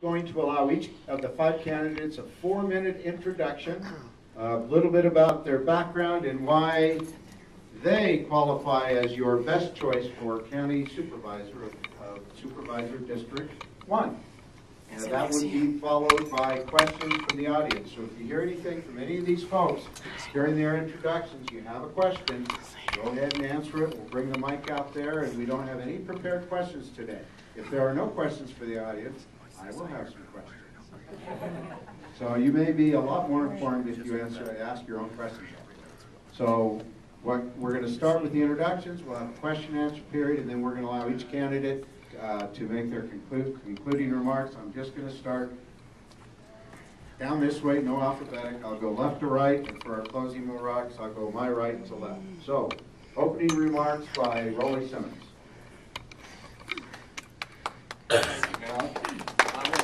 Going to allow each of the 5 candidates a 4-minute introduction, a little bit about their background and why they qualify as your best choice for county supervisor of Supervisor District 1. And that would be followed by questions from the audience. So if you hear anything from any of these folks during their introductions, you have a question, go ahead and answer it. We'll bring the mic out there, and we don't have any prepared questions today. If there are no questions for the audience, I will have some questions. So you may be a lot more informed if you ask your own questions. So we're going to start with the introductions. We'll have a question and answer period, and then we're going to allow each candidate to make their concluding remarks. I'm just going to start down this way, no alphabetic. I'll go left to right, and for our closing remarks, I'll go my right to left. So, opening remarks by Rolly Simmons.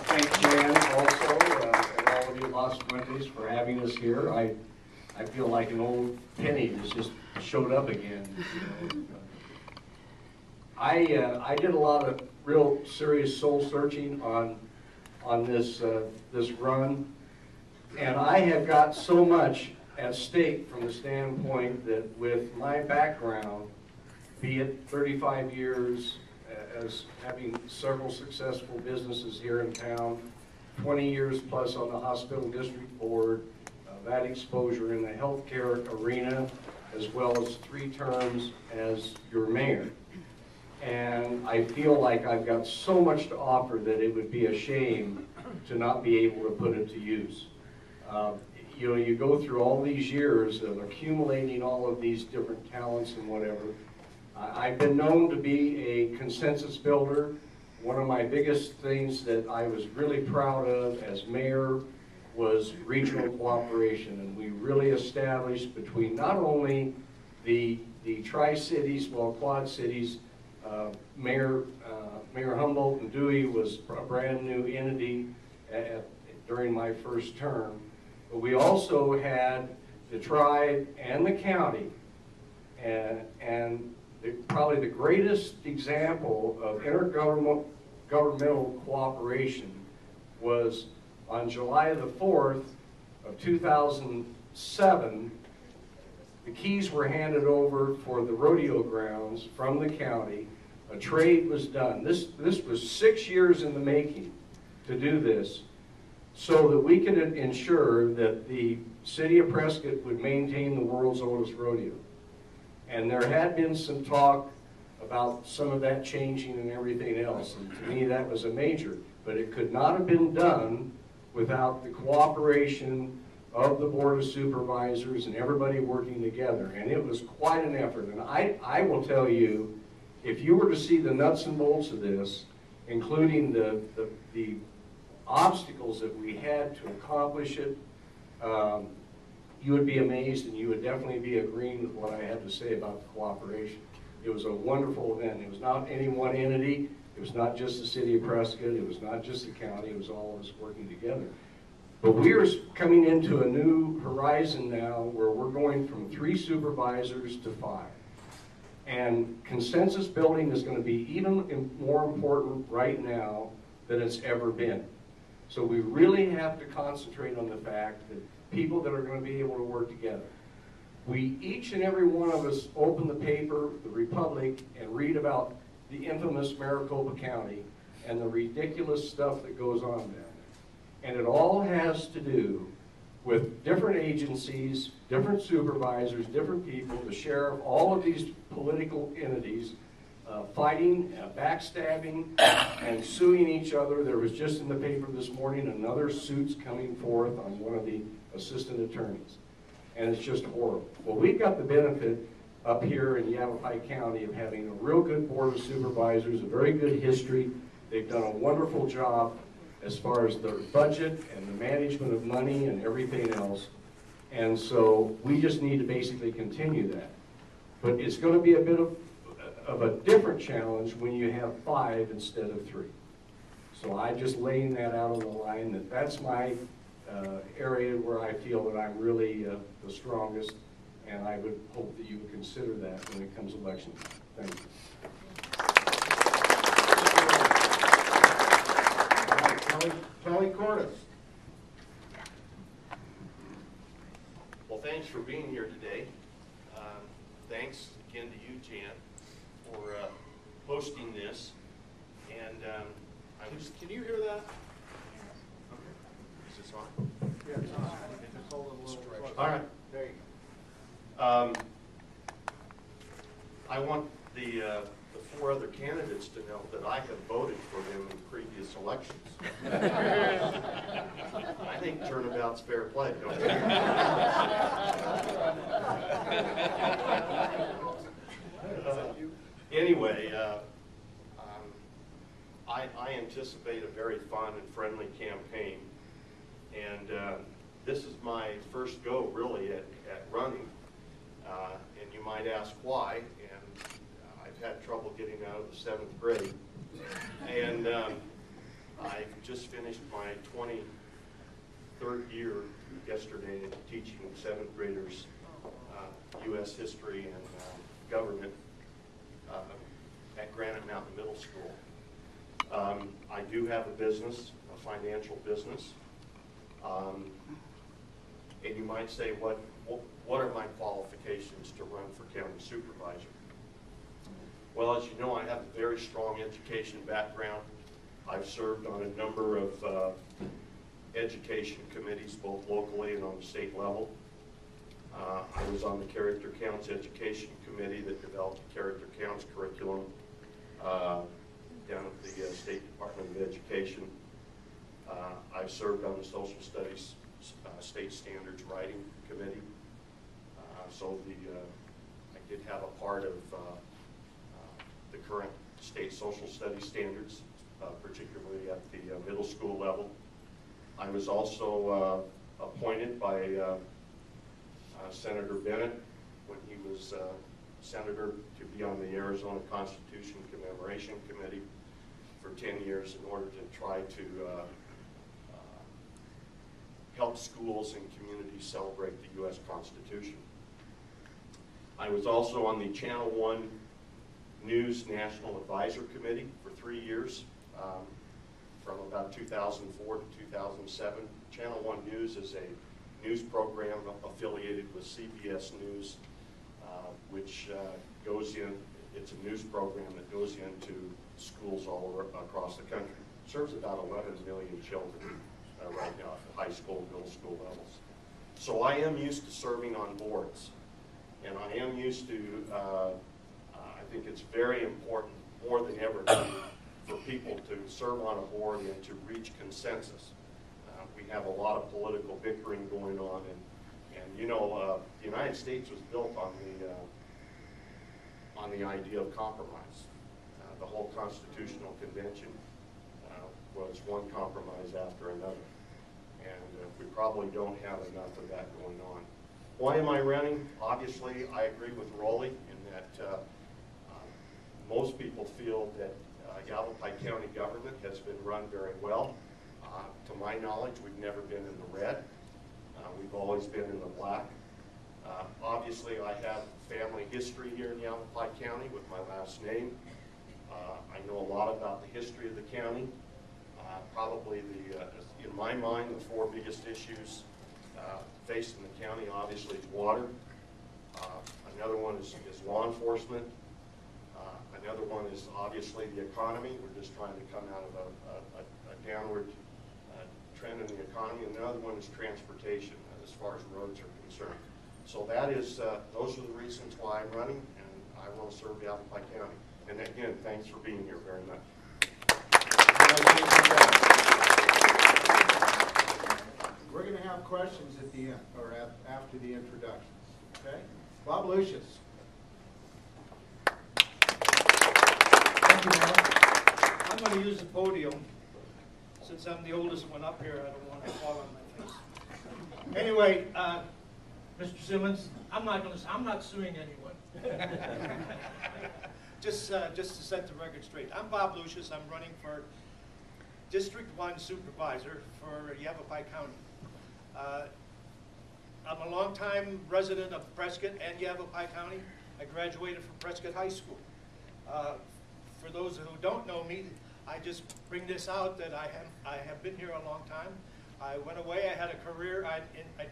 Thank Jan also, and all of you Sup1Debates for having us here. I feel like an old penny that's just showed up again. You know. I did a lot of real serious soul searching on this run, and I have got so much at stake from the standpoint that with my background, be it 35 years as having several successful businesses here in town, 20 years plus on the hospital district board, that exposure in the healthcare arena, as well as 3 terms as your mayor. And I feel like I've got so much to offer that it would be a shame to not be able to put it to use. You know, you go through all these years of accumulating all of these different talents and whatever. I've been known to be a consensus builder. One of my biggest things that I was really proud of as mayor was regional cooperation, and we really established between not only the Tri-Cities, well, Quad Cities, Mayor Humboldt and Dewey was a brand new entity during my first term, but we also had the tribe and the county, and probably the greatest example of intergovernmental cooperation was on July the 4th of 2007. The keys were handed over for the rodeo grounds from the county. A trade was done. This was 6 years in the making to do this, so that we could ensure that the city of Prescott would maintain the world's oldest rodeo. And there had been some talk about some of that changing and everything else, and to me that was a major, but it could not have been done without the cooperation of the Board of Supervisors and everybody working together, and it was quite an effort. And I will tell you, if you were to see the nuts and bolts of this, including the obstacles that we had to accomplish it, you would be amazed, and you would definitely be agreeing with what I had to say about the cooperation. It was a wonderful event. It was not any one entity. It was not just the city of Prescott. It was not just the county. It was all of us working together. But we are coming into a new horizon now where we're going from 3 supervisors to 5. And consensus building is going to be even more important right now than it's ever been. So we really have to concentrate on the fact that people that are going to be able to work together. We, each and every one of us, open the paper, the Republic, and read about the infamous Maricopa County and the ridiculous stuff that goes on down there. And it all has to do with different agencies, different supervisors, different people, the sheriff, all of these political entities fighting, backstabbing, and suing each other. There was just in the paper this morning another suit's coming forth on one of the assistant attorneys. And it's just horrible. Well, we've got the benefit up here in Yavapai County of having a real good Board of Supervisors, a very good history. They've done a wonderful job as far as their budget and the management of money and everything else. And so we just need to basically continue that. But it's going to be a bit of a different challenge when you have 5 instead of 3. So I just laying that out on the line that's my area where I feel that I'm really the strongest, and I would hope that you would consider that when it comes election time. Thank you. Kelly Cordes. Well, thanks for being here today. Thanks again to you, Jan, for hosting this. And can you hear that? Is this on? Yeah, it's on. Just hold it a little closer. All right. There you go. I want the 4 other candidates to know that I have voted for them in previous elections. I think turnabout's fair play, don't you? Anyway, I anticipate a very fun and friendly campaign, and this is my first go really at running, and you might ask why, and I've had trouble getting out of the 7th grade, and I've just finished my 23rd year yesterday teaching 7th graders U.S. history and government at Granite Mountain Middle School. I do have a business, a financial business, and you might say, what are my qualifications to run for county supervisor? Well, as you know, I have a very strong education background. I've served on a number of education committees, both locally and on the state level. I was on the Character Counts Education Committee that developed the Character Counts curriculum down at the State Department of Education. I've served on the Social Studies State Standards Writing Committee. So I did have a part of the current state social studies standards, particularly at the middle school level. I was also appointed by Senator Bennett when he was senator to be on the Arizona Constitution Commemoration Committee for 10 years in order to try to help schools and communities celebrate the U.S. Constitution. I was also on the Channel 1 News National Advisor Committee for 3 years, from about 2004 to 2007. Channel 1 News is a news program affiliated with CBS News, which goes in, it's a news program that goes into schools all over, across the country. It serves about 11 million children right now at high school, middle school levels. So I am used to serving on boards, and I am used to, I think it's very important, more than ever, for people to serve on a board and to reach consensus. We have a lot of political bickering going on, and you know, the United States was built on the idea of compromise. The whole Constitutional Convention was one compromise after another, and we probably don't have enough of that going on. Why am I running? Obviously, I agree with Rolly in that most people feel that Yavapai County government has been run very well. To my knowledge, we've never been in the red. We've always been in the black. Obviously, I have family history here in Yavapai County with my last name. I know a lot about the history of the county. Probably in my mind, the 4 biggest issues facing the county, obviously, is water. Another one is law enforcement. Another one is obviously the economy. We're just trying to come out of a downward trend in the economy. And another one is transportation, as far as roads are concerned. So that is, those are the reasons why I'm running, and I want to serve Yavapai County. And again, thanks for being here very much. We're going to have questions at the end, or after the introductions. Okay? Bob Lucius. Thank you, Mark. I'm going to use the podium. Since I'm the oldest one up here, I don't want to fall on my face. Anyway, Mr. Simmons, I'm not suing anyone. Just to set the record straight. I'm Bob Lucius. I'm running for District 1 Supervisor for Yavapai County. I'm a longtime resident of Prescott and Yavapai County. I graduated from Prescott High School. For those who don't know me, I just bring this out that I have been here a long time. I went away. I had a career. I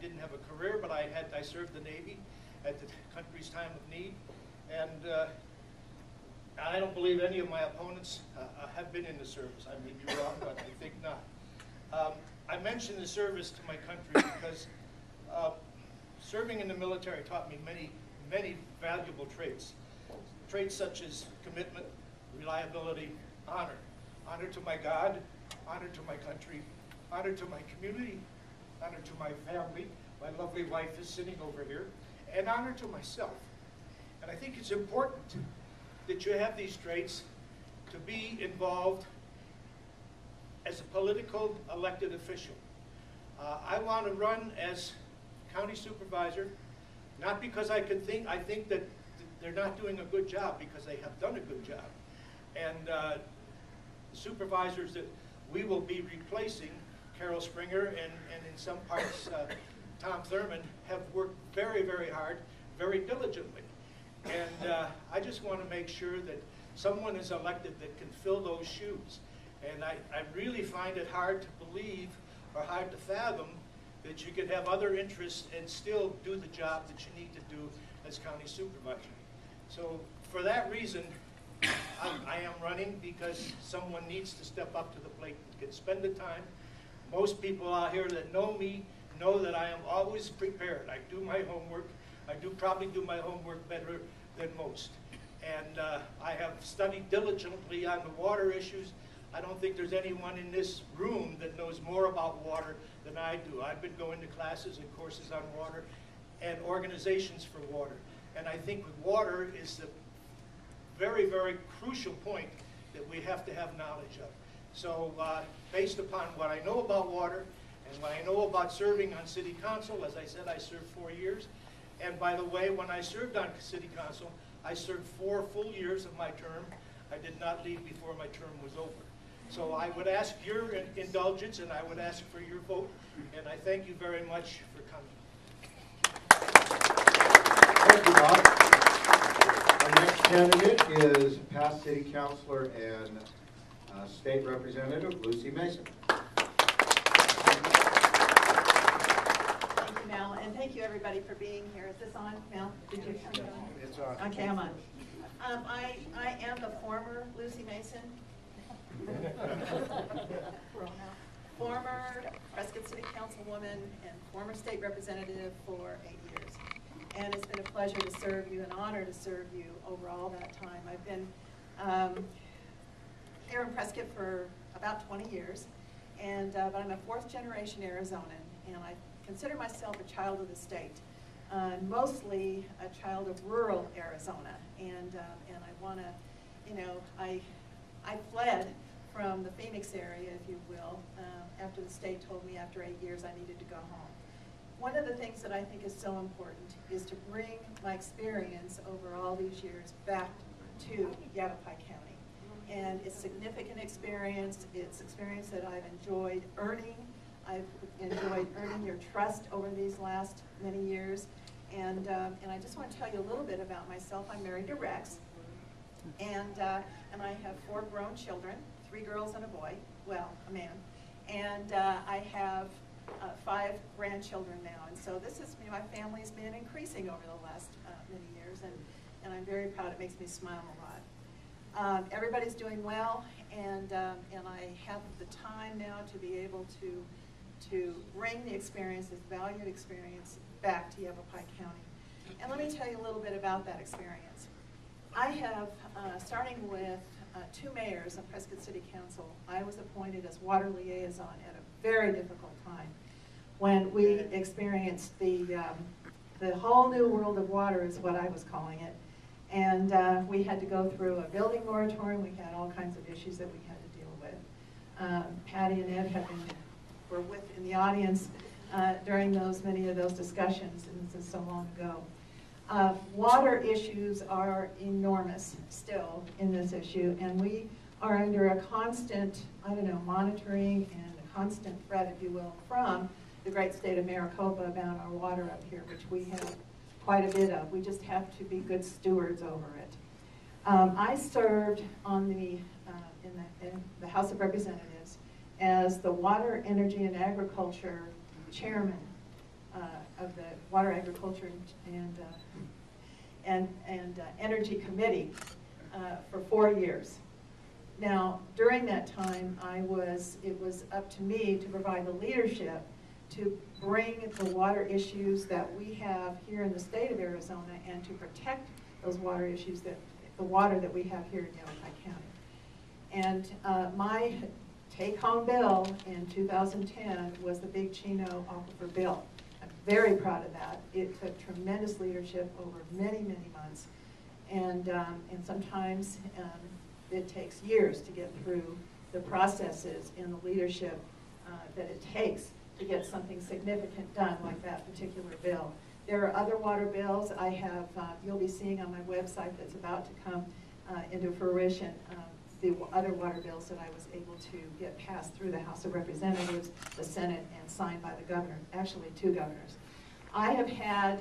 didn't have a career, but I served the Navy at the country's time of need, and I don't believe any of my opponents have been in the service. I may be wrong, but I think not. I mention the service to my country because serving in the military taught me many valuable traits. Traits such as commitment, reliability, honor. Honor to my God, honor to my country, honor to my community, honor to my family. My lovely wife is sitting over here. And honor to myself. And I think it's important that you have these traits to be involved as a political elected official. I want to run as county supervisor, not because I think that they're not doing a good job, because they have done a good job. And the supervisors that we will be replacing, Carol Springer and in some parts Tom Thurman, have worked very, very hard, very diligently. And I just want to make sure that someone is elected that can fill those shoes. And I really find it hard to believe or hard to fathom that you could have other interests and still do the job that you need to do as county supervisor. So for that reason, I am running because someone needs to step up to the plate and can spend the time. Most people out here that know me know that I am always prepared. I do my homework. I probably do my homework better than most. And I have studied diligently on the water issues. I don't think there's anyone in this room that knows more about water than I do. I've been going to classes and courses on water and organizations for water. And I think water is the very, very crucial point that we have to have knowledge of. So based upon what I know about water and what I know about serving on city council, as I said, I served 4 years. And by the way, when I served on city council, I served 4 full years of my term. I did not leave before my term was over. So I would ask your indulgence and I would ask for your vote. And I thank you very much for coming. Thank you, Bob. Our next candidate is past city councilor and state representative Lucy Mason. Thank you, Mel, and thank you everybody for being here. Is this on, Mel? Did you turn it on? It's on. Okay, I'm on. I am the former Lucy Mason. Former Prescott City Councilwoman and former state representative for 8 years. And it's been a pleasure to serve you, an honor to serve you over all that time. I've been here in Prescott for about 20 years, and but I'm a 4th generation Arizonan, and I consider myself a child of the state, mostly a child of rural Arizona. And I want to, you know, I fled from the Phoenix area, if you will, after the state told me after 8 years I needed to go home. One of the things that I think is so important is to bring my experience over all these years back to Yavapai County. And it's significant experience. It's experience that I've enjoyed earning. I've enjoyed earning your trust over these last many years. And I just want to tell you a little bit about myself. I'm married to Rex. And I have 4 grown children, 3 girls and a boy, well, a man. And I have 5 grandchildren now. And so this is, you know, my family's been increasing over the last many years, and I'm very proud. It makes me smile a lot. Everybody's doing well, and I have the time now to be able to bring the experience, this valued experience, back to Yavapai County. And let me tell you a little bit about that experience. I have, starting with 2 mayors of Prescott City Council, I was appointed as water liaison at a very difficult time when we experienced the whole new world of water is what I was calling it. And we had to go through a building moratorium. We had all kinds of issues that we had to deal with. Patty and Ed were in the audience during many of those discussions, and this is so long ago. Water issues are enormous still in this issue, and we are under a constant, monitoring and a constant threat, if you will, from the great state of Maricopa about our water up here, which we have quite a bit of. We just have to be good stewards over it. I served on the in the House of Representatives as the Water, Energy, and Agriculture Chairman of the Water, Agriculture, and Energy Committee for 4 years. Now, during that time, it was up to me to provide the leadership to bring the water issues that we have here in the state of Arizona and to protect those water issues, the water that we have here in Yavapai County. And my take-home bill in 2010 was the Big Chino Aquifer Bill. I'm very proud of that. It took tremendous leadership over many, many months. And sometimes it takes years to get through the processes and the leadership that it takes to get something significant done like that particular bill. There are other water bills I have, you'll be seeing on my website that's about to come into fruition, the other water bills that I was able to get passed through the House of Representatives, the Senate, and signed by the governor, actually 2 governors. I have had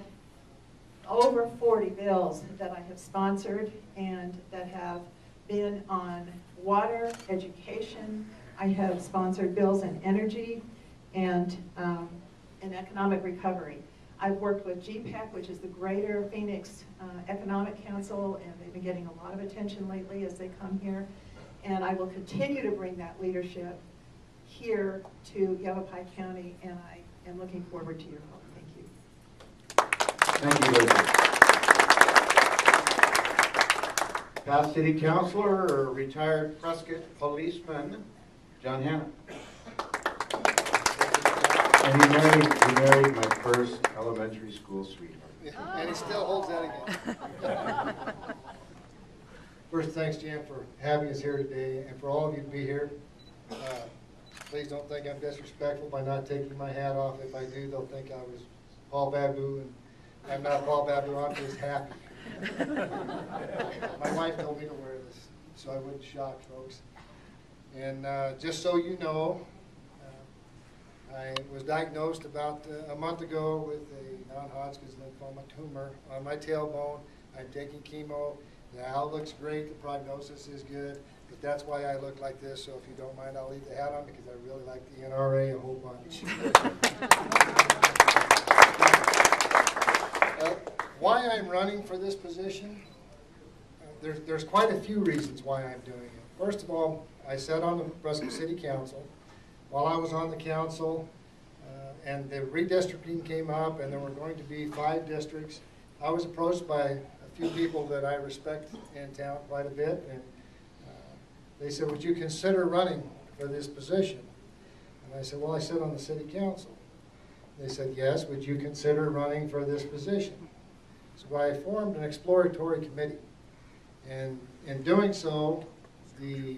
over 40 bills that I have sponsored and that have been on water, education. I have sponsored bills in energy and in economic recovery. I've worked with GPEC, which is the Greater Phoenix Economic Council, and they've been getting a lot of attention lately as they come here. And I will continue to bring that leadership here to Yavapai County, and I am looking forward to your vote. Thank you. Thank you, Lucy. Past City Councilor or retired Prescott policeman, John Hanna. And he married my first elementary school sweetheart. And he still holds that again. First, thanks, Jan, for having us here today, and for all of you to be here. Please don't think I'm disrespectful by not taking my hat off. If I do, they'll think I was Paul Babu, and I'm not Paul Babu. I'm just happy. My wife told me to wear this, so I wouldn't shock folks. And just so you know, I was diagnosed about a month ago with a non-Hodgkin's lymphoma tumor on my tailbone. I'm taking chemo. The outlook looks great. The prognosis is good. But that's why I look like this. So if you don't mind, I'll leave the hat on because I really like the NRA a whole bunch. Why I'm running for this position? There's quite a few reasons why I'm doing it. First of all, I sat on the Prescott City Council. While I was on the council and the redistricting came up and there were going to be 5 districts, I was approached by a few people that I respect in town quite a bit, and they said, would you consider running for this position? And I said, well, I sit on the city council. They said, yes, would you consider running for this position? So I formed an exploratory committee, and in doing so, the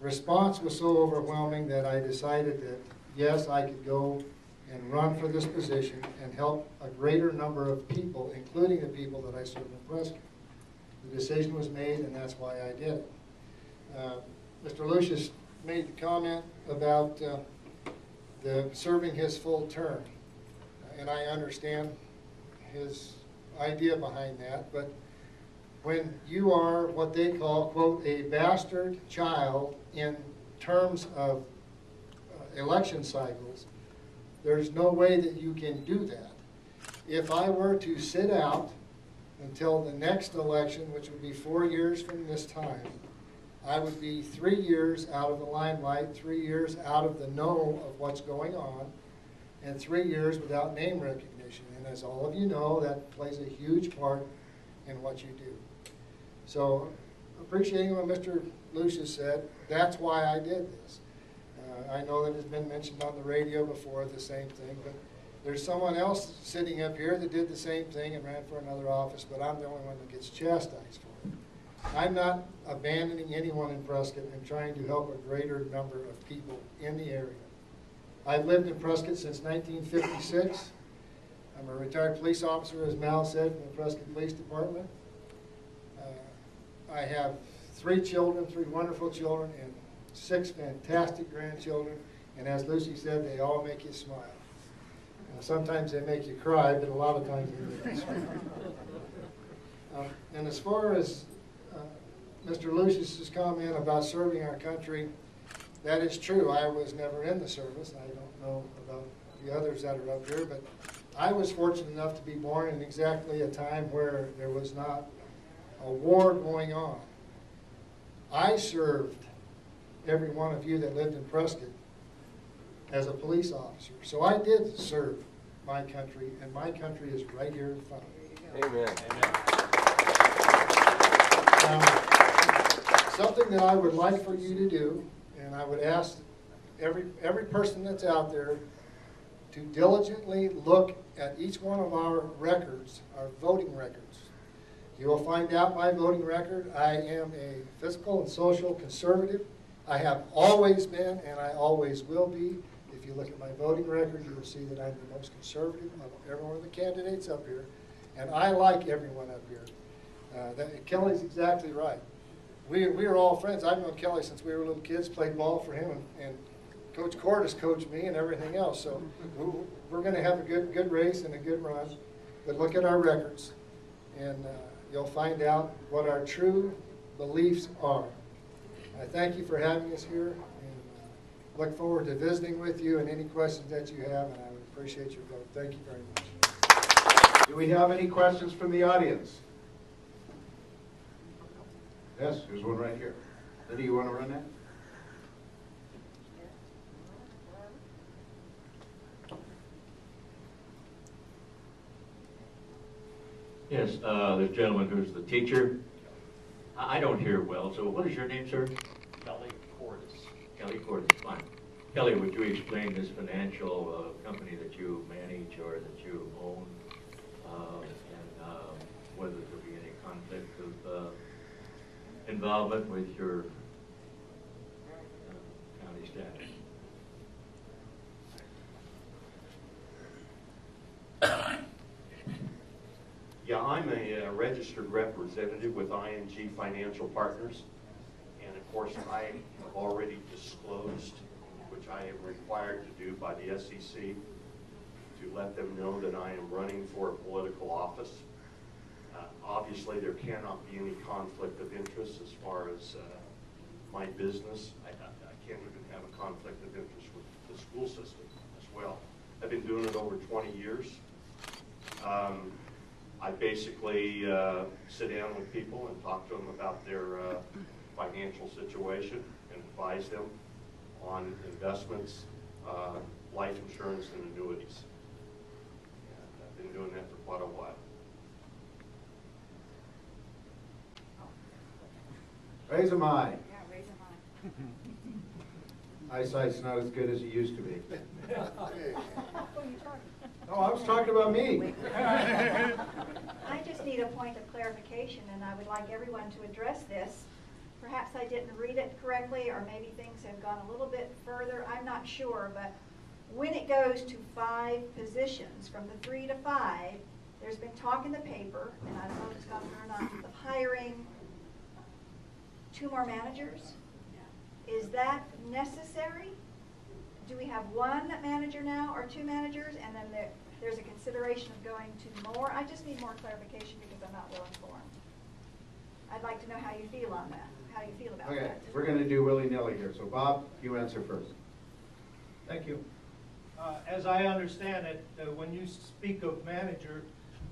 response was so overwhelming that I decided that, yes, I could go and run for this position and help a greater number of people, including the people that I serve in Prescott. The decision was made, and that's why I did it. Mr. Lucius made the comment about the serving his full term, and I understand his idea behind that, but when you are what they call, quote, a bastard child in terms of election cycles, there's no way that you can do that. If I were to sit out until the next election, which would be 4 years from this time, I would be 3 years out of the limelight, 3 years out of the know of what's going on, and 3 years without name recognition. And as all of you know, that plays a huge part in what you do. So, appreciating what Mr. Lucius said, that's why I did this. I know that it's been mentioned on the radio before, the same thing, but there's someone else sitting up here that did the same thing and ran for another office, but I'm the only one that gets chastised for it. I'm not abandoning anyone in Prescott. I'm trying to help a greater number of people in the area. I've lived in Prescott since 1956. I'm a retired police officer, as Mal said, from the Prescott Police Department. I have 3 children, 3 wonderful children, and 6 fantastic grandchildren. And as Lucy said, they all make you smile. Sometimes they make you cry, but a lot of times they make you smile. And as far as Mr. Lucius's comment about serving our country, that is true. I was never in the service. I don't know about the others that are up here, but I was fortunate enough to be born in exactly a time where there was not a war going on. I served every one of you that lived in Prescott as a police officer. So I did serve my country, and my country is right here in front of me. Amen. Something that I would like for you to do, and I would ask every person that's out there to diligently look at each one of our records, our voting records. You will find out my voting record. I am a fiscal and social conservative. I have always been, and I always will be. If you look at my voting record, you will see that I'm the most conservative of every one of the candidates up here, and I like everyone up here. Kelly's exactly right. We are all friends. I've known Kelly since we were little kids, played ball for him, and Coach Cordis coached me and everything else. So we're going to have a good race and a good run. But look at our records, and you'll find out what our true beliefs are. I thank you for having us here, and look forward to visiting with you and any questions that you have, and I would appreciate your vote. Thank you very much. Do we have any questions from the audience? Yes, there's one right here. Lydia, you want to run that? Yes, the gentleman who's the teacher. I don't hear well, so what is your name, sir? Kelly Cordis. Kelly Cordis, fine. Kelly, would you explain this financial company that you manage or that you own, and whether there be any conflict of involvement with your county staff? Yeah, I'm a registered representative with ING Financial Partners, and of course I have already disclosed, which I am required to do by the SEC, to let them know that I am running for a political office. Obviously there cannot be any conflict of interest as far as my business. I can't even have a conflict of interest with the school system as well. I've been doing it over 20 years. I basically sit down with people and talk to them about their financial situation and advise them on investments, life insurance, and annuities. And I've been doing that for quite a while. Raise them eye. Yeah, raise them eye. Eyesight's not as good as it used to be. Who are you talking? No, I was talking about me. I just need a point of clarification, and I would like everyone to address this. Perhaps I didn't read it correctly, or maybe things have gone a little bit further. I'm not sure, but when it goes to 5 positions, from the 3 to 5, there's been talk in the paper, and I don't know if it's gone through or not, of hiring 2 more managers. Is that necessary? Do we have 1 manager now or 2 managers, and then there's a consideration of going to more? I just need more clarification because I'm not well informed. I'd like to know how you feel on that, how you feel about Okay, that. we're going to do willy-nilly here. So Bob, you answer first. Thank you. As I understand it, when you speak of manager,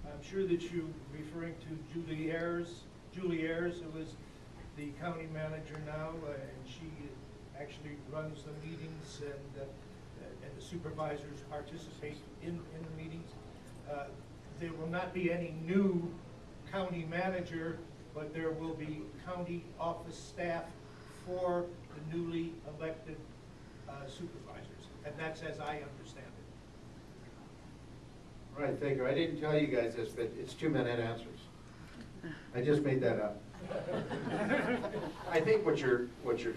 I'm sure that you're referring to Julie Ayers, who is the county manager now, and she actually runs the meetings, and the supervisors participate in the meetings. There will not be any new county manager, but there will be county office staff for the newly elected supervisors, and that's as I understand it. Right, thank you. I didn't tell you guys this, but it's 2-minute answers. I just made that up. I think what you're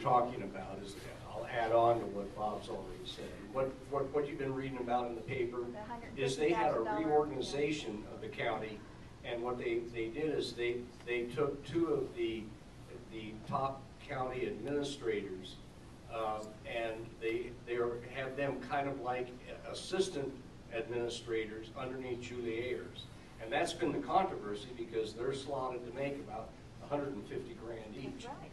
talking about is, I'll add on to what Bob's already said. What you've been reading about in the paper is they had a reorganization of the county, and what they did is they took 2 of the top county administrators, and they have them kind of like assistant administrators underneath Julie Ayers. And that's been the controversy because they're slotted to make about 150 grand each. That's right.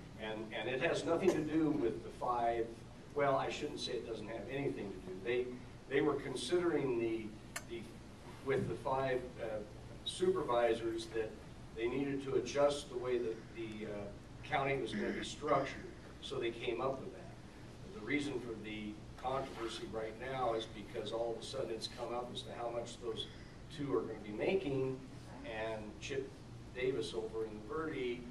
And it has nothing to do with the 5, well, I shouldn't say it doesn't have anything to do. They were considering with the 5 supervisors that they needed to adjust the way that the county was going to be structured, so they came up with that. The reason for the controversy right now is because all of a sudden it's come up as to how much those 2 are going to be making, and Chip Davis over in Verde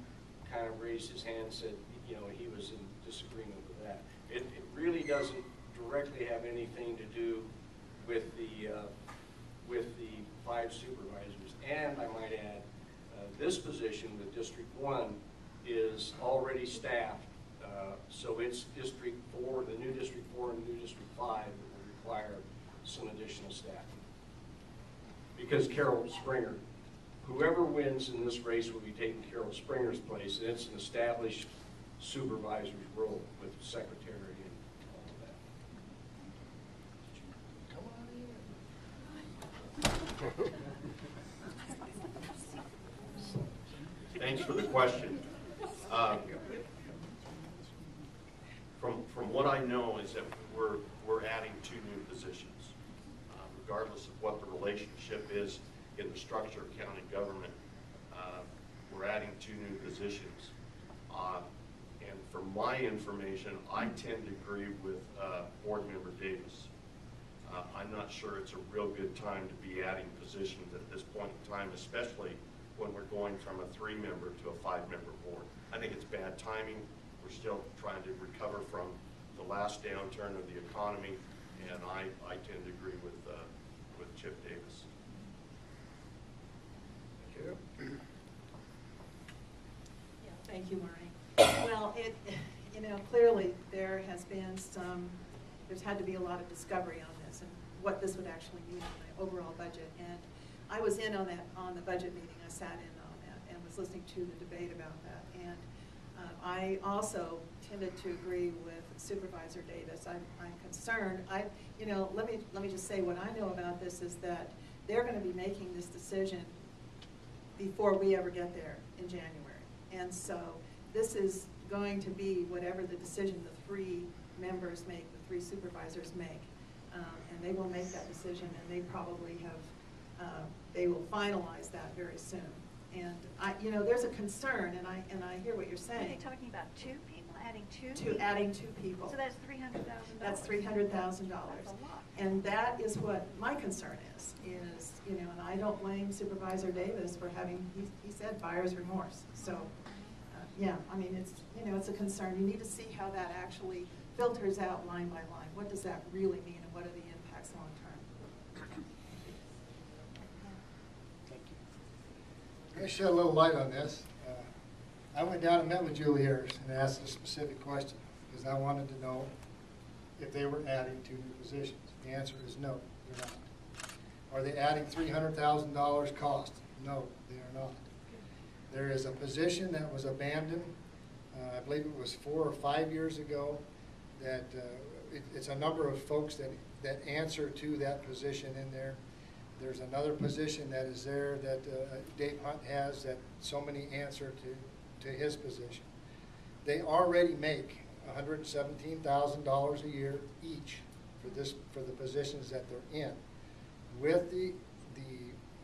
kind of raised his hand and said, you know, he was in disagreement with that. It really doesn't directly have anything to do with the 5 supervisors. And I might add, this position with District 1 is already staffed, so it's District 4, the new District 4 and the new District 5 that will require some additional staffing. Because Carol Springer, whoever wins in this race will be taking Carol Springer's place, and it's an established supervisor's role with secretary and all of that. Thanks for the question. From what I know is that we're adding 2 new positions. Regardless of what the relationship is in the structure of county government, we're adding 2 new positions. And from my information, I tend to agree with Board Member Davis. I'm not sure it's a real good time to be adding positions at this point in time, especially when we're going from a 3-member to a 5-member board. I think it's bad timing. We're still trying to recover from the last downturn of the economy, and I tend to agree with Chip Davis. Thank you. Yeah, thank you, Marnie. Well, you know, clearly there has been there's had to be a lot of discovery on this and what this would actually mean on the overall budget. And I was in on the budget meeting. I sat in on that and was listening to the debate about that. And I also tended to agree with Supervisor Davis. I'm concerned. You know, let me just say what I know about this is that they're going to be making this decision before we ever get there in January. And so this is going to be whatever the decision the 3 members make, the 3 supervisors make. And they will make that decision, and they probably they will finalize that very soon. And you know, there's a concern, and I hear what you're saying. Are they talking about 2 people, adding 2? Adding 2 people. So that's $300,000. That's $300,000. That's a lot. And that is what my concern is, you know, and I don't blame Supervisor Davis for having, he said buyer's remorse. So, yeah, I mean, it's, you know, it's a concern. You need to see how that actually filters out line by line. What does that really mean, and what are the impacts long term? I'm going to shed a little light on this. I went down and met with Julie Harris and asked a specific question because I wanted to know if they were adding 2 new positions. The answer is no, they're not. Are they adding $300,000 cost? No, they are not. There is a position that was abandoned, I believe it was 4 or 5 years ago, that it's a number of folks that answer to that position in there. There's another position that is there that Dave Hunt has that so many answer to his position. They already make $117,000 a year each for the positions that they're in. With the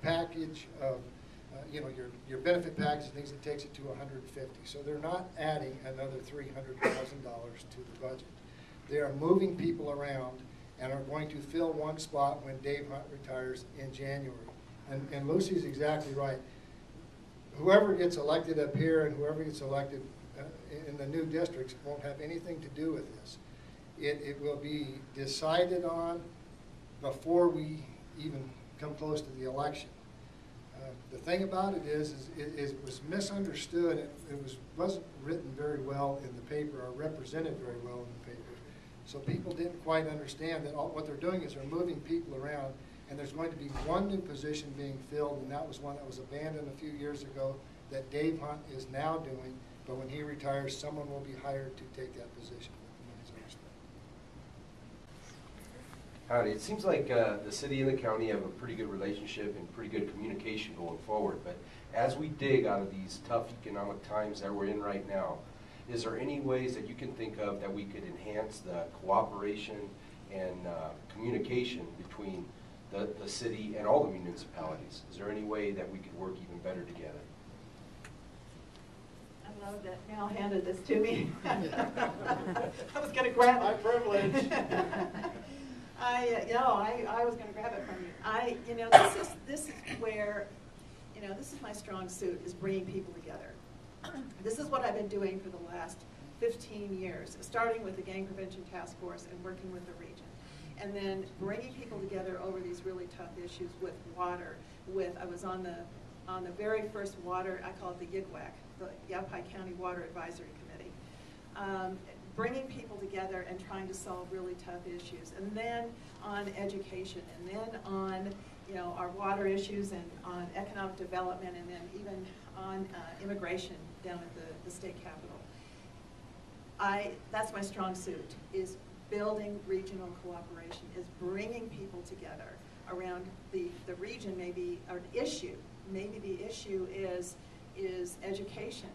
package of you know, your benefit package and things, it takes it to $150. So they're not adding another $300,000 to the budget. They are moving people around and are going to fill one spot when Dave Hunt retires in January. And Lucy's exactly right. Whoever gets elected up here and whoever gets elected in the new districts won't have anything to do with this. It will be decided on before we even come close to the election. The thing about it is it was misunderstood. It wasn't written very well in the paper or represented very well in the paper. So people didn't quite understand that what they're doing is they're moving people around, and there's going to be one new position being filled, and that was one that was abandoned a few years ago that Dave Hunt is now doing. But when he retires, someone will be hired to take that position. Howdy. It seems like the city and the county have a pretty good relationship and pretty good communication going forward, but as we dig out of these tough economic times that we're in right now, is there any ways that you can think of that we could enhance the cooperation and communication between the city and all the municipalities? Is there any way that we could work even better together? I love that Mel handed this to me. I was going to grab it. My privilege. I was going to grab it from you. This is where, this is my strong suit, is bringing people together. This is what I've been doing for the last 15 years, starting with the Gang Prevention Task Force and working with the region. And then bringing people together over these really tough issues with water. I was on the very first water, I call it the YIGWAC, the Yavapai County Water Advisory Committee. Bringing people together and trying to solve really tough issues. And then on education, and then on our water issues, and on economic development, and then even on immigration down at the state capitol. That's my strong suit, is building regional cooperation, is bringing people together around the region, maybe, or an issue. Maybe the issue is education.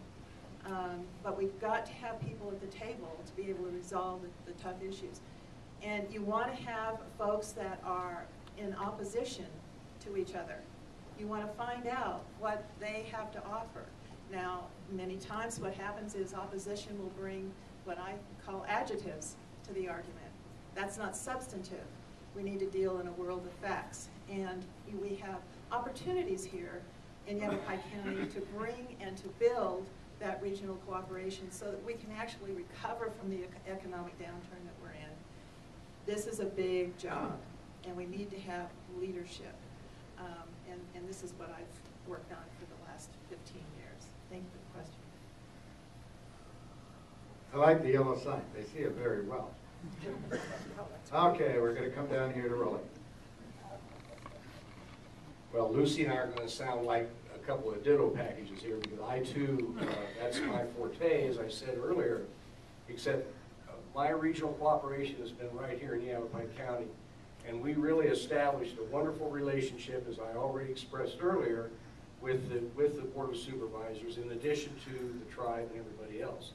But we've got to have people at the table to be able to resolve the tough issues. And you want to have folks that are in opposition to each other. You want to find out what they have to offer. Now, many times what happens is opposition will bring what I call adjectives to the argument. That's not substantive. We need to deal in a world of facts. And we have opportunities here in Yavapai County to bring and to build that regional cooperation so that we can actually recover from the economic downturn that we're in. This is a big job, and we need to have leadership. And this is what I've worked on for the last 15 years. Thank you for the question. I like the yellow sign. They see it very well. Okay, we're going to come down here to Raleigh. Well, Lucy and I are going to sound like a couple of ditto packages here, because I too, that's my forte, as I said earlier, except my regional cooperation has been right here in Yavapai County. And we really established a wonderful relationship, as I already expressed earlier, with the Board of Supervisors, in addition to the tribe and everybody else.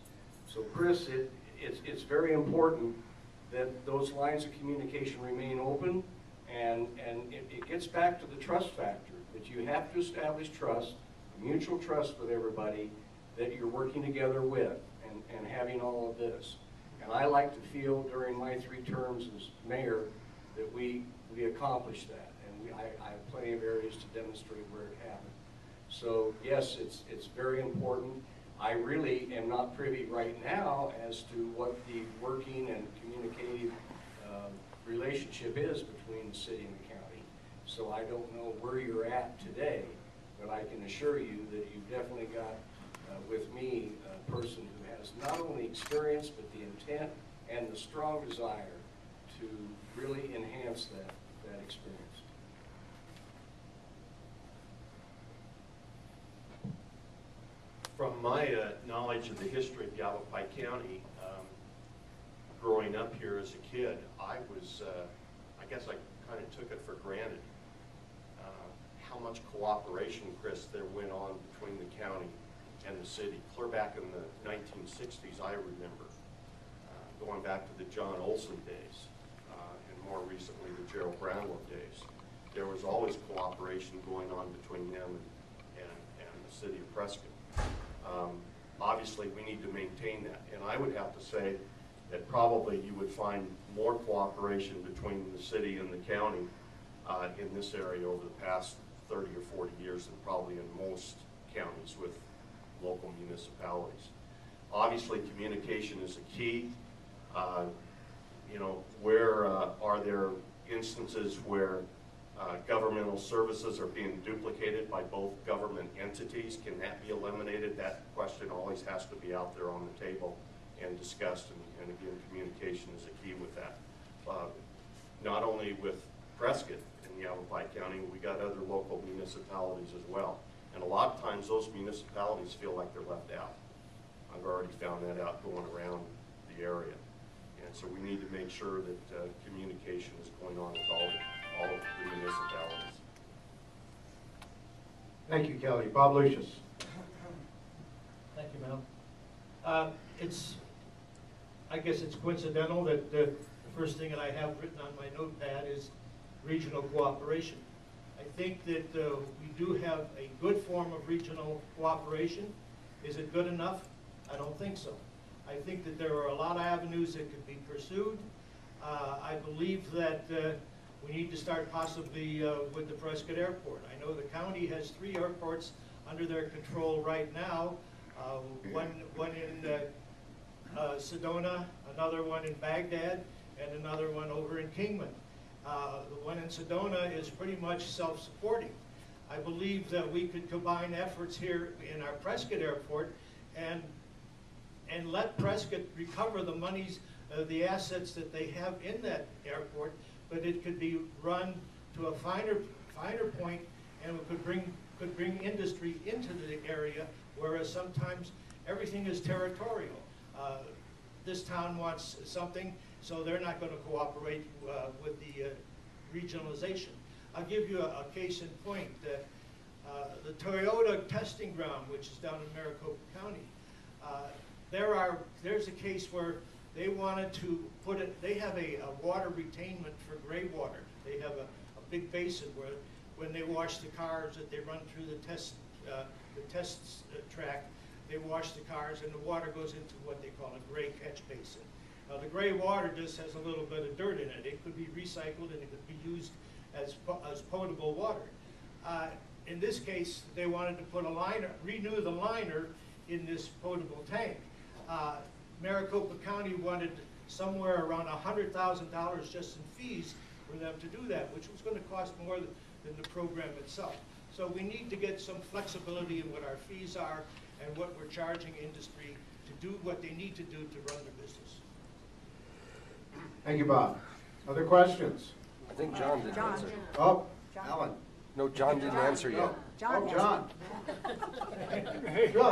So Chris, it's very important that those lines of communication remain open, and it gets back to the trust factor, that you have to establish trust, mutual trust with everybody that you're working together with, and having all of this. And I like to feel during my 3 terms as mayor that we accomplished that, and I have plenty of areas to demonstrate where it happened. So yes, it's very important. I really am not privy right now as to what the working and communicative relationship is between the city and the county. So I don't know where you're at today, but I can assure you that you've definitely got with me a person who has not only experience, but the intent and the strong desire to really enhance that experience. From my knowledge of the history of Yavapai County, growing up here as a kid, I guess I kind of took it for granted how much cooperation, Chris, there went on between the county and the city. Clear back in the 1960s, I remember, going back to the John Olson days, and more recently the Gerald Brownlow days. There was always cooperation going on between them and the city of Prescott. Obviously, we need to maintain that, and I would have to say that probably you would find more cooperation between the city and the county in this area over the past 30 or 40 years than probably in most counties with local municipalities. Obviously, communication is a key. Where are there instances where governmental services are being duplicated by both government entities? Can that be eliminated? That question always has to be out there on the table and discussed, and again, communication is a key with that. Not only with Prescott in Yavapai County, we got other local municipalities as well. And a lot of times those municipalities feel like they're left out. I've already found that out going around the area. And so we need to make sure that communication is going on with all of the municipalities. Thank you, Kelly. Bob Lucius. Thank you, Mel. I guess it's coincidental that the first thing that I have written on my notepad is regional cooperation. I think that we do have a good form of regional cooperation. Is it good enough? I don't think so. I think that there are a lot of avenues that could be pursued. I believe that we need to start possibly with the Prescott Airport. I know the county has 3 airports under their control right now. One in Sedona, another one in Baghdad, and another one over in Kingman. The one in Sedona is pretty much self-supporting. I believe that we could combine efforts here in our Prescott Airport and let Prescott recover the monies, the assets that they have in that airport, but it could be run to a finer point, and it could bring industry into the area, whereas sometimes everything is territorial. This town wants something, so they're not going to cooperate with the regionalization. I'll give you a case in point. The Toyota testing ground, which is down in Maricopa County, there's a case where they wanted to put it, they have a water retainment for gray water. They have a big basin where when they wash the cars that they run through the test track, they wash the cars and the water goes into what they call a gray catch basin. Now the gray water just has a little bit of dirt in it. It could be recycled and it could be used as potable water. In this case, they wanted to put a liner, renew the liner in this potable tank. Maricopa County wanted somewhere around $100,000 just in fees for them to do that, which was going to cost more than the program itself. So we need to get some flexibility in what our fees are and what we're charging industry to do what they need to do to run their business. Thank you, Bob. Other questions? I think John didn't answer. Oh, Alan. No, John didn't answer yet. Oh, John. Good.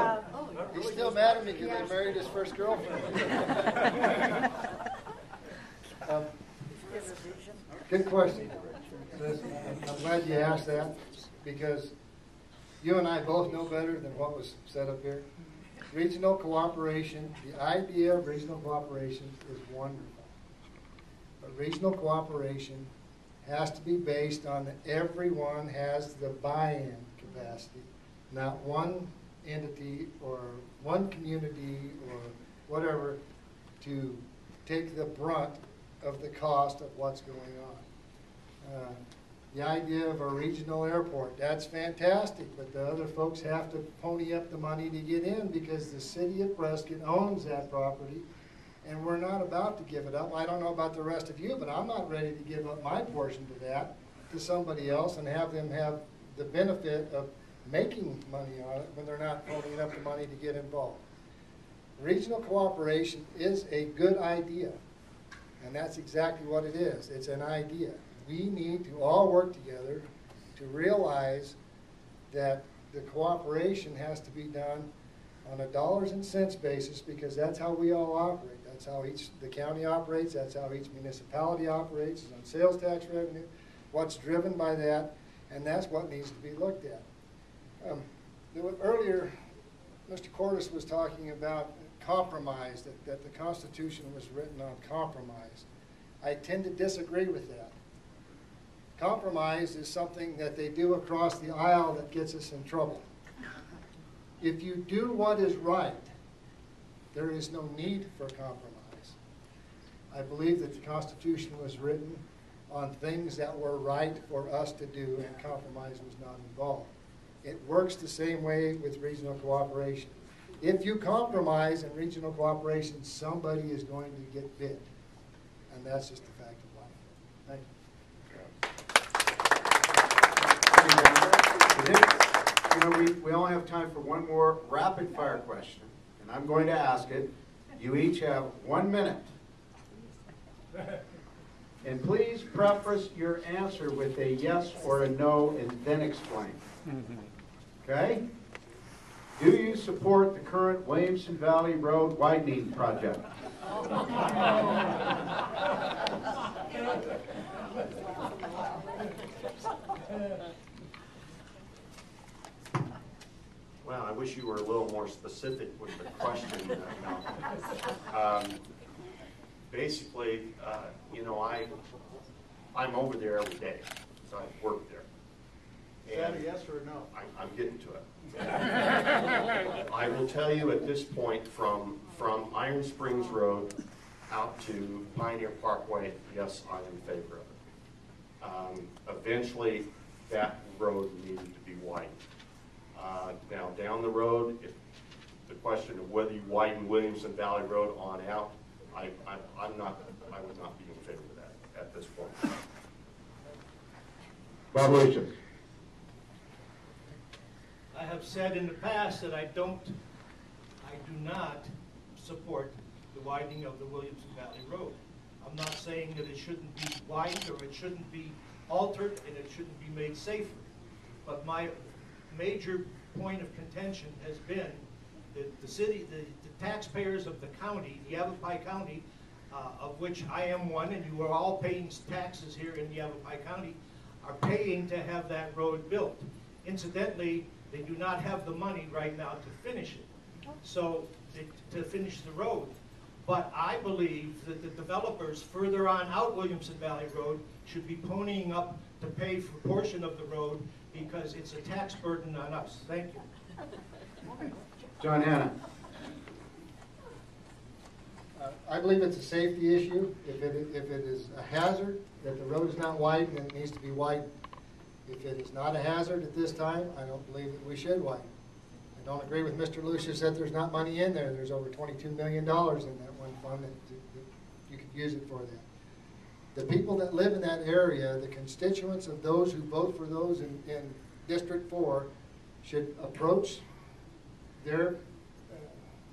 He's still mad at me because I married his first girlfriend. Good question. I'm glad you asked that, because you and I both know better than what was said up here. Regional cooperation, the idea of regional cooperation is wonderful. But regional cooperation has to be based on that everyone has the buy-in capacity, not one entity or one community or whatever to take the brunt of the cost of what's going on. The idea of a regional airport, that's fantastic, but the other folks have to pony up the money to get in because the city of Prescott owns that property, and we're not about to give it up. I don't know about the rest of you, but I'm not ready to give up my portion to that to somebody else and have them have the benefit of making money on it when they're not ponying up the money to get involved. Regional cooperation is a good idea, and that's exactly what it is. It's an idea. We need to all work together to realize that the cooperation has to be done on a dollars and cents basis, because that's how we all operate. That's how the county operates. That's how each municipality operates, is on sales tax revenue, what's driven by that, and that's what needs to be looked at. Earlier, Mr. Cordes was talking about compromise, that the Constitution was written on compromise. I tend to disagree with that. Compromise is something that they do across the aisle that gets us in trouble. If you do what is right, there is no need for compromise. I believe that the Constitution was written on things that were right for us to do, and compromise was not involved. It works the same way with regional cooperation. If you compromise in regional cooperation, somebody is going to get bit, and that's just a fact of life. Thank you. You know, we only have time for one more rapid fire question, and I'm going to ask it. You each have 1 minute. And please preface your answer with a yes or a no and then explain. Okay? Do you support the current Williamson Valley Road widening project? Well, I wish you were a little more specific with the question. Basically, you know, I'm over there every day, so I work there. Is that a yes or a no? I'm getting to it. I will tell you at this point, from Iron Springs Road out to Pioneer Parkway, yes, I am in favor of it. Eventually, that road needed to be widened. Now, down the road, if the question of whether you widen Williamson Valley Road on out, I would not be in favor of that at this point. Bob Lucian. I have said in the past that I do not support the widening of the Williamson Valley Road. I'm not saying that it shouldn't be widened or it shouldn't be altered and it shouldn't be made safer. But my major point of contention has been that the city, the taxpayers of the county, Yavapai County, of which I am one, and you are all paying taxes here in Yavapai County, are paying to have that road built. Incidentally, they do not have the money right now to finish it, so to finish the road. But I believe that the developers further on out Williamson Valley Road should be ponying up to pay for a portion of the road because it's a tax burden on us. Thank you. John Hanna. I believe it's a safety issue. If it is a hazard, that the road is not widened, then it needs to be widened. If it is not a hazard at this time, I don't believe that we should widen. I don't agree with Mr. Lucius that there's not money in there. There's over $22 million in that one fund that you could use it for that. The people that live in that area, the constituents of those who vote for those in District 4 should approach their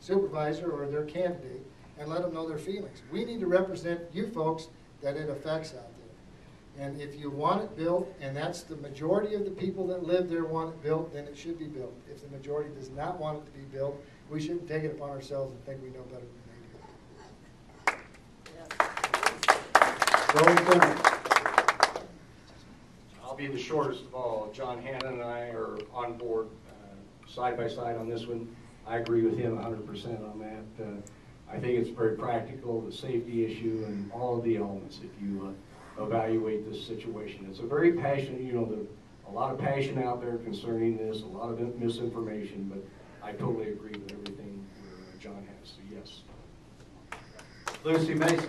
supervisor or their candidate and let them know their feelings. We need to represent you folks that it affects out there. And if you want it built, and that's the majority of the people that live there want it built, then it should be built. If the majority does not want it to be built, we shouldn't take it upon ourselves and think we know better than they do. I'll be the shortest of all. John Hanna and I are on board side by side on this one. I agree with him 100% on that. I think it's very practical, the safety issue and all of the elements if you evaluate this situation. It's a very passionate, you know, there's a lot of passion out there concerning this, a lot of misinformation, but I totally agree with everything John has, so yes. Lucy Mason.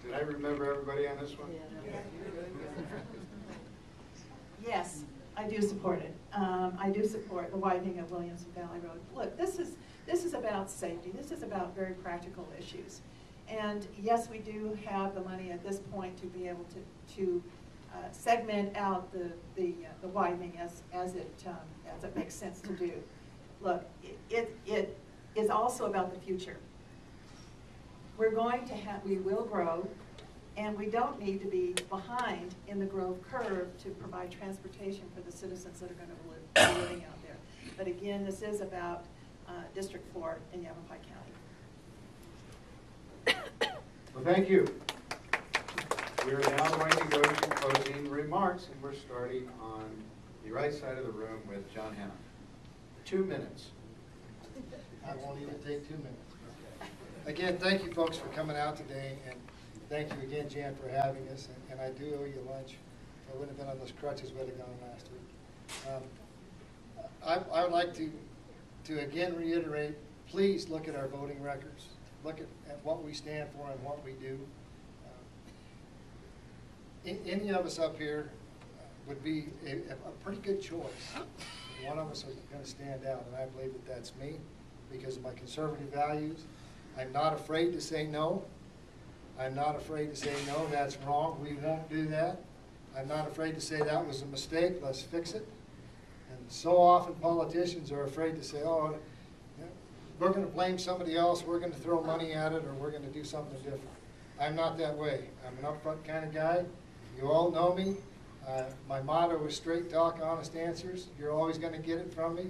Did I remember everybody on this one? Yeah. Yes, I do support it. I do support the widening of Williamson Valley Road. Look, this is about safety. This is about very practical issues. And yes, we do have the money at this point to be able to segment out the widening as it makes sense to do. Look, it is also about the future. We will grow, and we don't need to be behind in the growth curve to provide transportation for the citizens that are going to be living out there. But again, this is about District 4 in Yavapai County. Well, thank you. We are now going to go to closing remarks, and we're starting on the right side of the room with John Hanna. 2 minutes. I won't even take 2 minutes. Again, thank you folks for coming out today, and thank you again, Jan, for having us. And I do owe you lunch. If I wouldn't have been on those crutches, we'd have gone last week. I would like to again reiterate, please look at our voting records. Look at what we stand for and what we do. Any of us up here would be a pretty good choice. One of us is going to stand out, and I believe that that's me because of my conservative values. I'm not afraid to say no. I'm not afraid to say no, that's wrong, we won't do that. I'm not afraid to say that was a mistake, let's fix it. And so often politicians are afraid to say, oh, we're going to blame somebody else, we're going to throw money at it, or we're going to do something different. I'm not that way. I'm an upfront kind of guy. You all know me. My motto is straight talk, honest answers. You're always going to get it from me.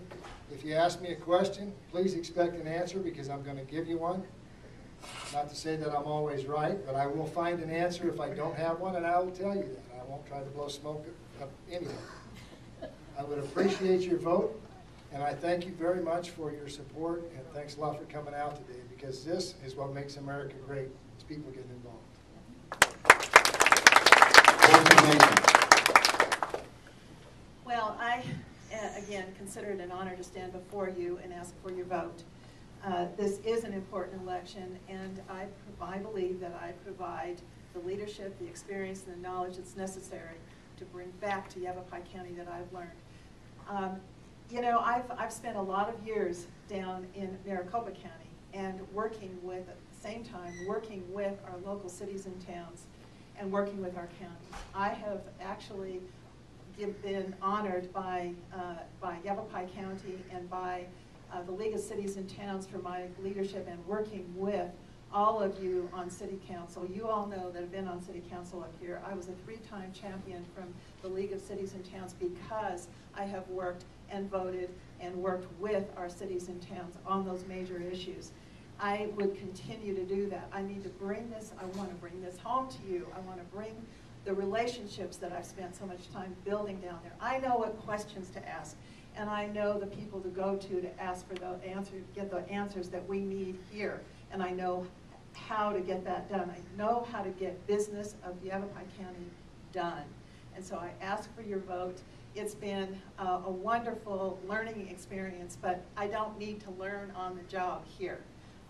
If you ask me a question, please expect an answer because I'm going to give you one. Not to say that I'm always right, but I will find an answer if I don't have one, and I will tell you that. I won't try to blow smoke up anything. I would appreciate your vote, and I thank you very much for your support, and thanks a lot for coming out today, because this is what makes America great, is people getting involved. Well, I, again, consider it an honor to stand before you and ask for your vote. This is an important election, and I believe that I provide the leadership, the experience, and the knowledge that's necessary to bring back to Yavapai County that I've learned. You know, I've spent a lot of years down in Maricopa County and working with, at the same time, working with our local cities and towns and working with our counties. I have actually been honored by Yavapai County and by the League of Cities and Towns for my leadership and working with all of you on City Council. You all know that I've been on City Council up here. I was a 3-time champion from the League of Cities and Towns because I have worked and voted and worked with our cities and towns on those major issues. I would continue to do that. I need to bring this, I want to bring this home to you. I want to bring the relationships that I've spent so much time building down there. I know what questions to ask, and I know the people to go to ask for the answer, get the answers that we need here, and I know how to get that done. I know how to get business of Yavapai County done, and so I ask for your vote. It's been a wonderful learning experience, but I don't need to learn on the job here.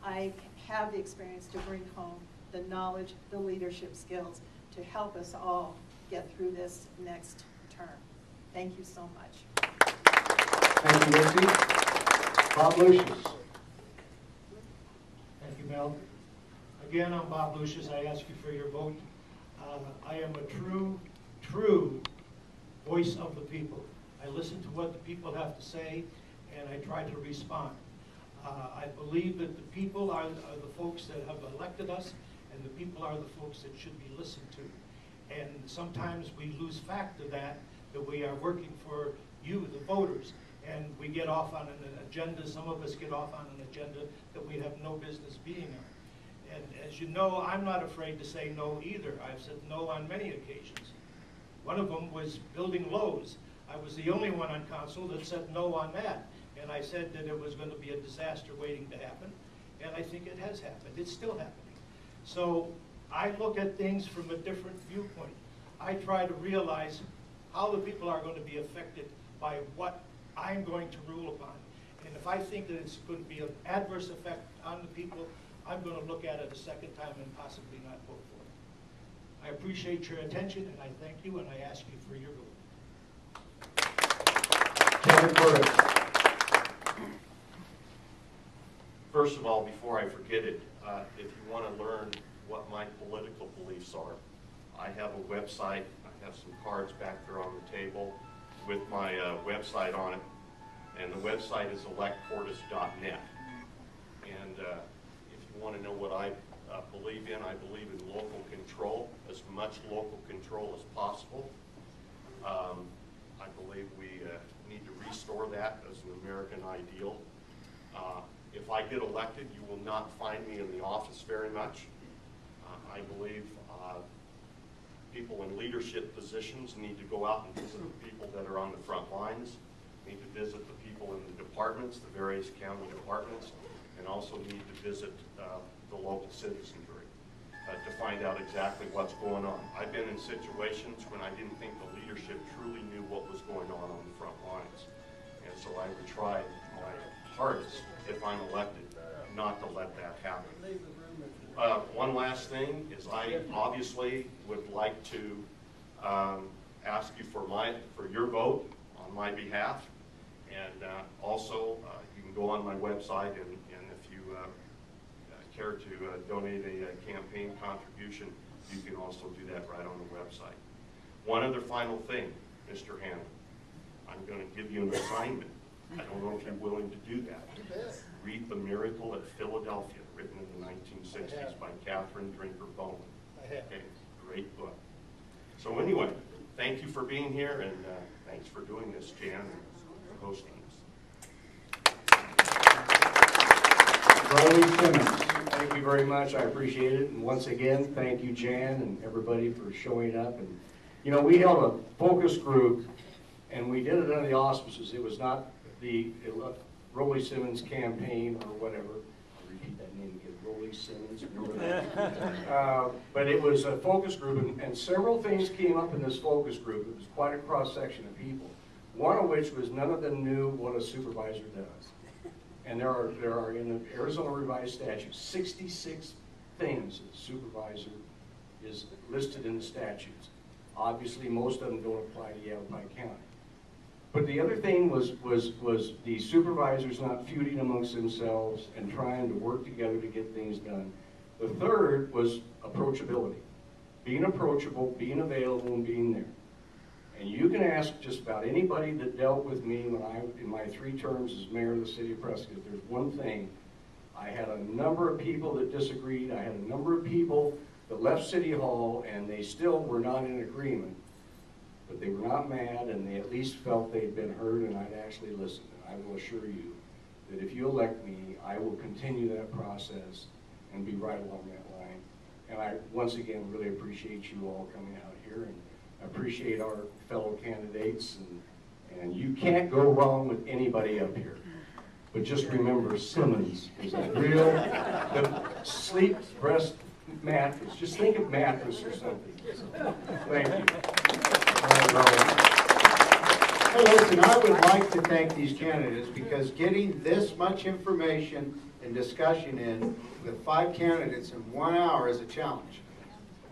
I have the experience to bring home the knowledge, the leadership skills to help us all get through this next term. Thank you so much. Thank you, Misty. Bob Lucius. Thank you, Mel. Again, I'm Bob Lucius. I ask you for your vote. I am a true voice of the people. I listen to what the people have to say, and I try to respond. I believe that the people are the folks that have elected us, and the people are the folks that should be listened to. And sometimes we lose fact of that we are working for you, the voters, and we get off on an agenda. Some of us get off on an agenda that we have no business being on. And as you know, I'm not afraid to say no either. I've said no on many occasions. One of them was building Lowe's. I was the only one on council that said no on that. And I said that it was going to be a disaster waiting to happen. And I think it has happened. It's still happening. So I look at things from a different viewpoint. I try to realize how the people are going to be affected by what I'm going to rule upon. And if I think that it's going to be an adverse effect on the people, I'm going to look at it a second time and possibly not vote for it. I appreciate your attention, and I thank you, and I ask you for your vote. Kevin Burris. First of all, before I forget it, if you want to learn what my political beliefs are, I have a website. I have some cards back there on the table with my website on it, and the website is electportis.net. And if you want to know what I believe in, I believe in local control, as much local control as possible. I believe we need to restore that as an American ideal. If I get elected, you will not find me in the office very much. I believe people in leadership positions need to go out and visit the people that are on the front lines, need to visit the people in the departments, the various county departments, and also need to visit the local citizenry to find out exactly what's going on. I've been in situations when I didn't think the leadership truly knew what was going on the front lines. And so I would try my hardest, if I'm elected, not to let that happen. One last thing is I obviously would like to ask you for your vote on my behalf, and also you can go on my website, and if you care to donate a campaign contribution, you can also do that right on the website. One other final thing, Mr. Hannon, I'm going to give you an assignment. I don't know if you're willing to do that. Read The Miracle at Philadelphia, written in the 1960s by Catherine Drinker Bowman. Okay, great book. So anyway, thank you for being here, and thanks for doing this, Jan, and hosting us. Rolly Simmons. Thank you very much. I appreciate it. And once again, thank you, Jan, and everybody for showing up. And, you know, we held a focus group, and we did it under the auspices. It was not the Rolly Simmons campaign or whatever. I'll repeat that name again, Rolly Simmons. Remember that? But it was a focus group, and several things came up in this focus group. It was quite a cross-section of people, one of which was none of them knew what a supervisor does. And there are in the Arizona Revised Statute 66 things that the supervisor is listed in the statutes. Obviously, most of them don't apply to Yavapai County. But the other thing was the supervisors not feuding amongst themselves and trying to work together to get things done. The third was approachability. Being approachable, being available, and being there. And you can ask just about anybody that dealt with me in my 3 terms as mayor of the city of Prescott. If there's one thing, I had a number of people that disagreed. I had a number of people that left City Hall, and they still were not in agreement. But they were not mad, and they at least felt they'd been heard, and I'd actually listened. And I will assure you that if you elect me, I will continue that process and be right along that line. And I, once again, really appreciate you all coming out here, and appreciate our fellow candidates, and you can't go wrong with anybody up here. But just remember, Simmons is a real, the sleep breast mattress. Just think of mattress or something. Thank you. Hey, listen, I would like to thank these candidates because getting this much information and discussion in with 5 candidates in 1 hour is a challenge.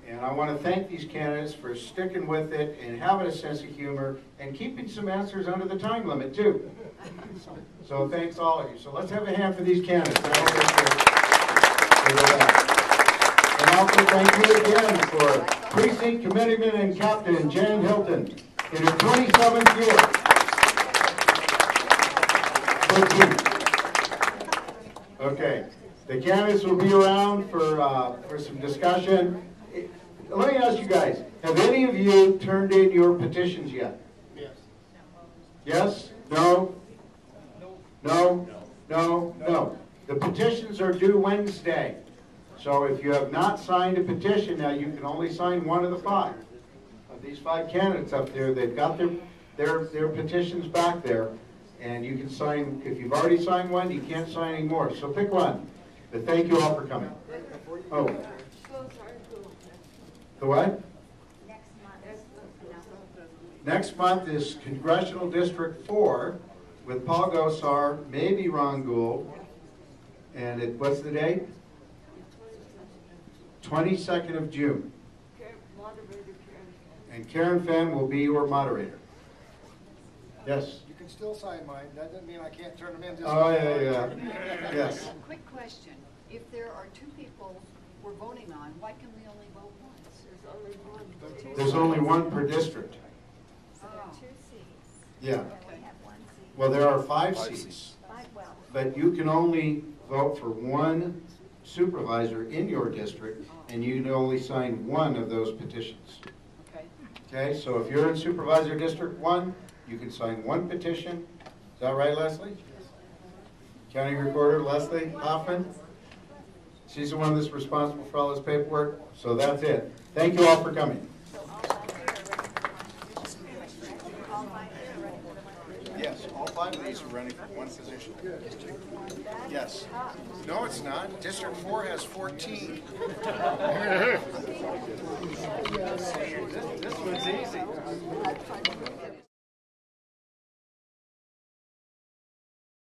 And I want to thank these candidates for sticking with it and having a sense of humor and keeping some answers under the time limit, too. So thanks all of you. So let's have a hand for these candidates. And also thank you again for Precinct Committeeman and Captain Jan Hilton in her 27th year. 13. Okay. The candidates will be around for some discussion. Let me ask you guys, have any of you turned in your petitions yet? Yes. Yes? No? No? No? No. The petitions are due Wednesday. So if you have not signed a petition, now you can only sign one of the 5. Of these 5 candidates up there, they've got their petitions back there. And you can sign, if you've already signed one, you can't sign anymore. So pick one. But thank you all for coming. Oh. The what? Next month is Congressional District 4 with Paul Gosar, maybe Ron Gould. And what's the date? 22nd of June. And Karen Fenn will be your moderator. Yes? You can still sign mine. That doesn't mean I can't turn them in. Oh, yeah. Yes. Quick question. If there are 2 people we're voting on, why can we only vote once? There's only one per district. So there are 2 seats. Yeah. And we have 1 seat. Well, there are 5 seats. 5, well. But you can only vote for one supervisor in your district, and you can only sign one of those petitions. Okay. Okay, so if you're in Supervisor District 1, you can sign one petition. Is that right, Leslie? County Recorder Leslie Hoffman? She's the one that's responsible for all this paperwork. So that's it. Thank you all for coming. Yes, all 5 of these are running for one position. Yes. No, it's not. District 4 has 14. This one's easy.